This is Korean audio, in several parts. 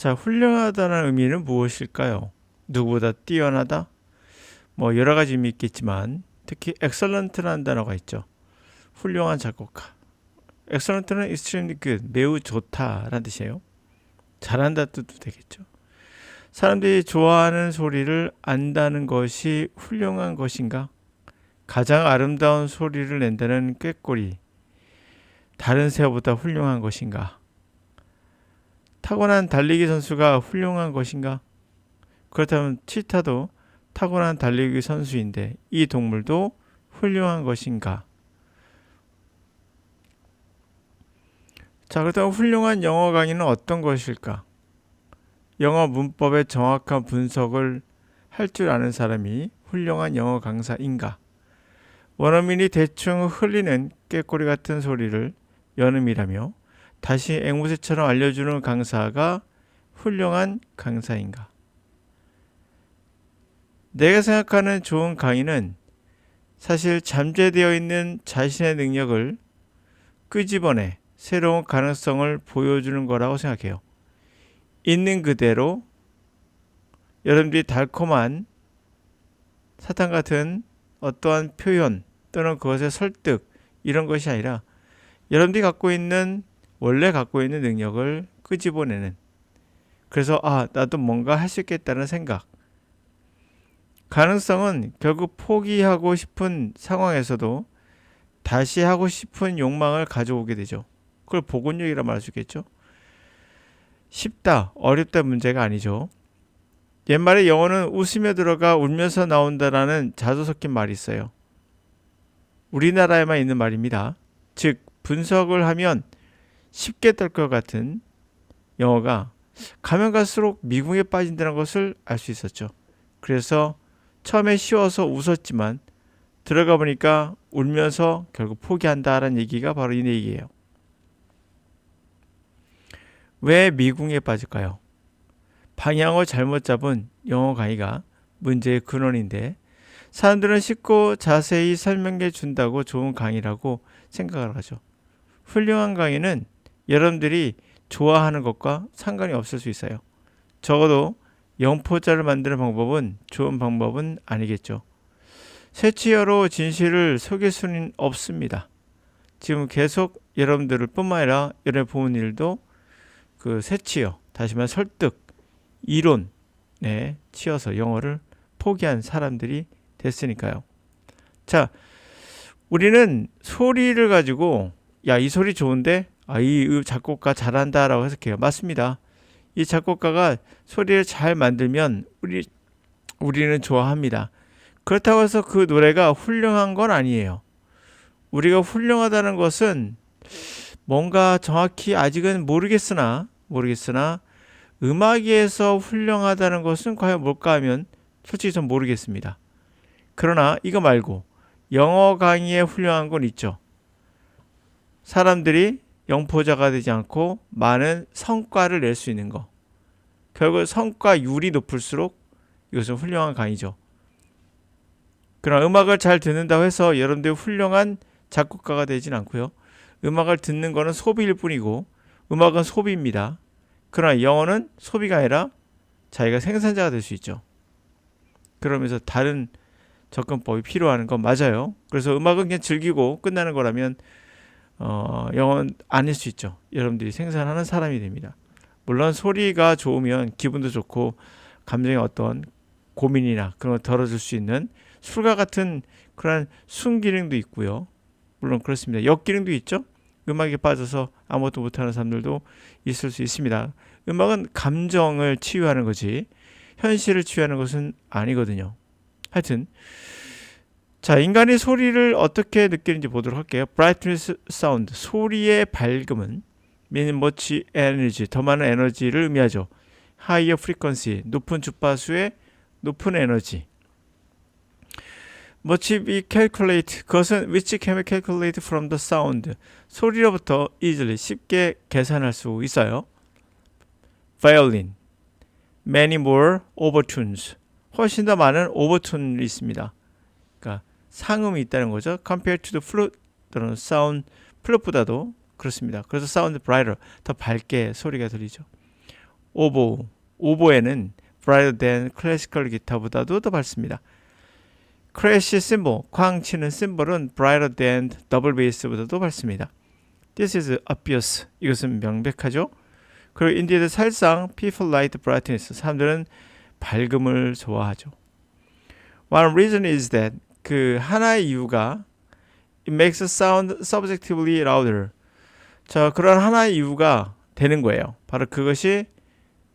자, 훌륭하다는 의미는 무엇일까요? 누구보다 뛰어나다? 뭐 여러 가지 의미 있겠지만 특히 excellent라는 단어가 있죠. 훌륭한 작곡가. excellent는 extremely good, 매우 좋다라는 뜻이에요. 잘한다 뜻도 되겠죠. 사람들이 좋아하는 소리를 안다는 것이 훌륭한 것인가? 가장 아름다운 소리를 낸다는 꾀꼬리, 다른 새보다 훌륭한 것인가? 타고난 달리기 선수가 훌륭한 것인가? 그렇다면 치타도 타고난 달리기 선수인데 이 동물도 훌륭한 것인가? 자, 그렇다면 훌륭한 영어 강의는 어떤 것일까? 영어 문법의 정확한 분석을 할 줄 아는 사람이 훌륭한 영어 강사인가? 원어민이 대충 흘리는 꾀꼬리 같은 소리를 연음이라며 다시 앵무새처럼 알려주는 강사가 훌륭한 강사인가? 내가 생각하는 좋은 강의는 사실 잠재되어 있는 자신의 능력을 끄집어내 새로운 가능성을 보여주는 거라고 생각해요. 있는 그대로 여러분들이 달콤한 사탕 같은 어떠한 표현 또는 그것의 설득 이런 것이 아니라 여러분들이 원래 갖고 있는 능력을 끄집어내는, 그래서 나도 뭔가 할 수 있겠다는 생각. 가능성은 결국 포기하고 싶은 상황에서도 다시 하고 싶은 욕망을 가져오게 되죠. 그걸 복원력이라 말할 수 있겠죠. 쉽다, 어렵다 문제가 아니죠. 옛말에 영어는 웃으며 들어가 울면서 나온다라는 자주 섞인 말이 있어요. 우리나라에만 있는 말입니다. 즉 분석을 하면 쉽게 될 것 같은 영어가 가면 갈수록 미궁에 빠진다는 것을 알 수 있었죠. 그래서 처음에 쉬워서 웃었지만 들어가 보니까 울면서 결국 포기한다라는 얘기가 바로 이 얘기예요. 왜 미궁에 빠질까요? 방향을 잘못 잡은 영어 강의가 문제의 근원인데 사람들은 쉽고 자세히 설명해 준다고 좋은 강의라고 생각을 하죠. 훌륭한 강의는 여러분들이 좋아하는 것과 상관이 없을 수 있어요. 적어도 영포자를 만드는 방법은 좋은 방법은 아니겠죠. 쇠치어로 진실을 속일 수는 없습니다. 지금 계속 여러분들을 뿐만 아니라 여러분의 부모님들도 그 쇠치어, 다시 말해 설득, 이론에 치여서 영어를 포기한 사람들이 됐으니까요. 자, 우리는 소리를 가지고 이 소리 좋은데 이 작곡가 잘한다라고 해석해요. 맞습니다. 이 작곡가가 소리를 잘 만들면 우리는 좋아합니다. 그렇다고 해서 그 노래가 훌륭한 건 아니에요. 우리가 훌륭하다는 것은 뭔가 정확히 아직은 모르겠으나 음악에서 훌륭하다는 것은 과연 뭘까 하면 솔직히 전 모르겠습니다. 그러나 이거 말고 영어 강의에 훌륭한 건 있죠. 사람들이 영포자가 되지 않고 많은 성과를 낼 수 있는 거. 결국 성과율이 높을수록 이것은 훌륭한 강의죠. 그러나 음악을 잘 듣는다고 해서 여러분들이 훌륭한 작곡가가 되진 않고요. 음악을 듣는 거는 소비일 뿐이고 음악은 소비입니다. 그러나 영어는 소비가 아니라 자기가 생산자가 될 수 있죠. 그러면서 다른 접근법이 필요한 건 맞아요. 그래서 음악은 그냥 즐기고 끝나는 거라면 영어는 아닐 수 있죠. 여러분들이 생산하는 사람이 됩니다. 물론 소리가 좋으면 기분도 좋고 감정의 어떤 고민이나 그런 걸 덜어줄 수 있는 술과 같은 그런 순기능도 있고요. 물론 그렇습니다. 역기능도 있죠. 음악에 빠져서 아무것도 못하는 사람들도 있을 수 있습니다. 음악은 감정을 치유하는 거지 현실을 치유하는 것은 아니거든요. 하여튼 자, 인간이 소리를 어떻게 느끼는지 보도록 할게요. Brightness sound, 소리의 밝음은 mean much energy, 더 많은 에너지를 의미하죠. Higher frequency, 높은 주파수의 높은 에너지. much be calculate, 그것은 which can be calculated from the sound, 소리로부터 easily, 쉽게 계산할 수 있어요. Violin, many more overtones, 훨씬 더 많은 오버톤이 있습니다. 그러니까 상음이 있다는 거죠. Compared to the flute, 또는 sound, 플룻보다도 그렇습니다. 그래서 sound brighter, 더 밝게 소리가 들리죠. 오보에는 brighter than 클래시컬 기타보다도 더 밝습니다. 크래시 심볼, 쾅 치는 심볼은 brighter than 더블 베이스보다도 밝습니다. This is obvious. 이것은 명백하죠. 그리고 indeed 사실상 people like brightness. 사람들은 밝음을 좋아하죠. One reason is that 그 하나의 이유가 it makes sound subjectively louder. 자, 그런 하나의 이유가 되는 거예요. 바로 그것이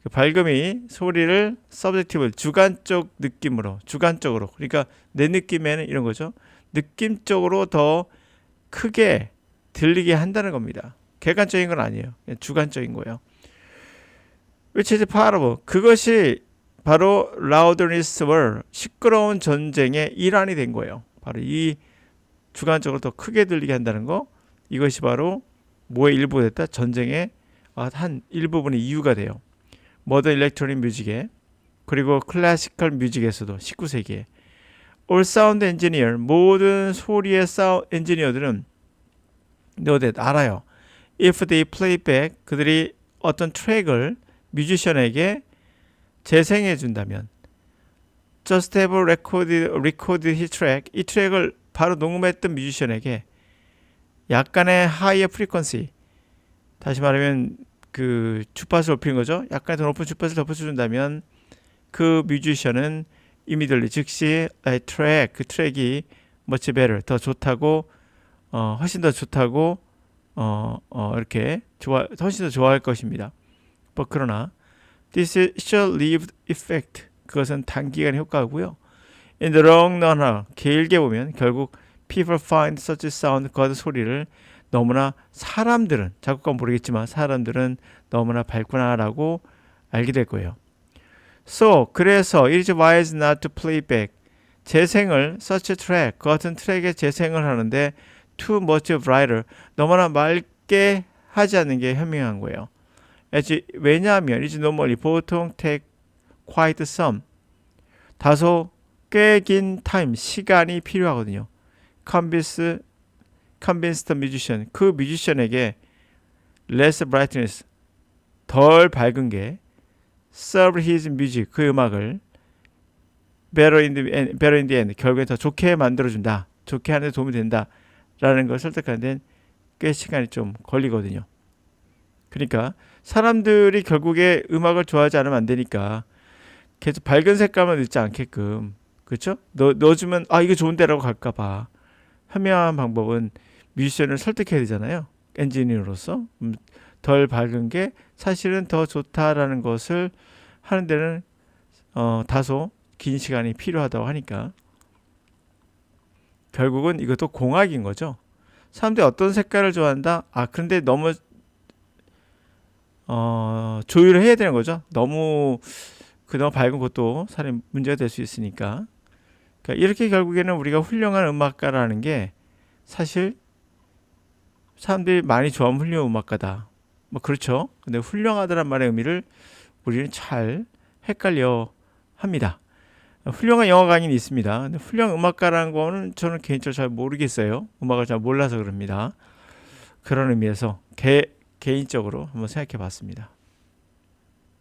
그 밝음이 소리를 subjective, 주관적 느낌으로, 주관적으로. 그러니까 내 느낌에는 이런 거죠. 느낌적으로 더 크게 들리게 한다는 겁니다. 객관적인 건 아니에요. 그냥 주관적인 거예요. Which is parable. 그것이 바로 loudness war, 시끄러운 전쟁의 일환이 된 거예요. 바로 이 주관적으로 더 크게 들리게 한다는 거. 이것이 바로 뭐의 일부가 됐다? 전쟁의 한 일부분의 이유가 돼요. 모던 일렉트로닉 뮤직에 그리고 클래시컬 뮤직에서도 19세기에 All sound engineer, 모든 소리의 사운드 엔지니어들은 know that, 알아요. If they play back, 그들이 어떤 트랙을 뮤지션에게 재생해 준다면 Just have recorded his track, 이 트랙을 바로 녹음했던 뮤지션에게 약간의 higher frequency, 다시 말하면 그 주파수를 높이는 거죠. 약간 더 높은 주파수를 덮어준다면 그 뮤지션은 immediately 즉시 트랙, 그 트랙이 much better, 더 좋다고 훨씬 더 좋다고 이렇게 훨씬 더 좋아할 것입니다. 그러나 this is short-lived effect, 그것은 단기간 효과고요. In the long run, 길게 보면 결국 people find such sound, 그 소리를 너무나 사람들은, 작곡가는 모르겠지만 사람들은 너무나 밝구나라고 알게 될 거예요. So, 그래서 it is wise not to play back. 재생을, such a track, 그 같은 트랙에 재생을 하는데 too much brighter, 너무나 맑게 하지 않는 게 현명한 거예요. 왜냐하면 it is normally, 보통 take quite some, 다소 꽤 긴 time, 시간이 필요하거든요. convince the musician, 그 뮤지션에게 less brightness, 덜 밝은 게 serve his music, 그 음악을 better in the end, 결국에 더 좋게 만들어준다, 좋게 하는 데 도움이 된다 라는 걸 설득하는 데는 꽤 시간이 좀 걸리거든요. 그러니까 사람들이 결국에 음악을 좋아하지 않으면 안 되니까 계속 밝은 색감을 넣지 않게끔, 그렇죠? 넣어주면 이거 좋은데라고 갈까봐 현명한 방법은 뮤지션을 설득해야 되잖아요. 엔지니어로서 덜 밝은 게 사실은 더 좋다라는 것을 하는 데는 다소 긴 시간이 필요하다고 하니까 결국은 이것도 공학인 거죠. 사람들이 어떤 색깔을 좋아한다? 그런데 너무 조율을 해야 되는 거죠. 너무 밝은 것도 사람이 문제가 될 수 있으니까. 그러니까 이렇게 결국에는 우리가 훌륭한 음악가라는 게 사실 사람들이 많이 좋아하면 훌륭한 음악가다. 그렇죠. 근데 훌륭하다는 말의 의미를 우리는 잘 헷갈려 합니다. 훌륭한 영화 강의는 있습니다. 근데 훌륭한 음악가라는 거는 저는 개인적으로 잘 모르겠어요. 음악을 잘 몰라서 그럽니다. 그런 의미에서 개인적으로 한번 생각해 봤습니다.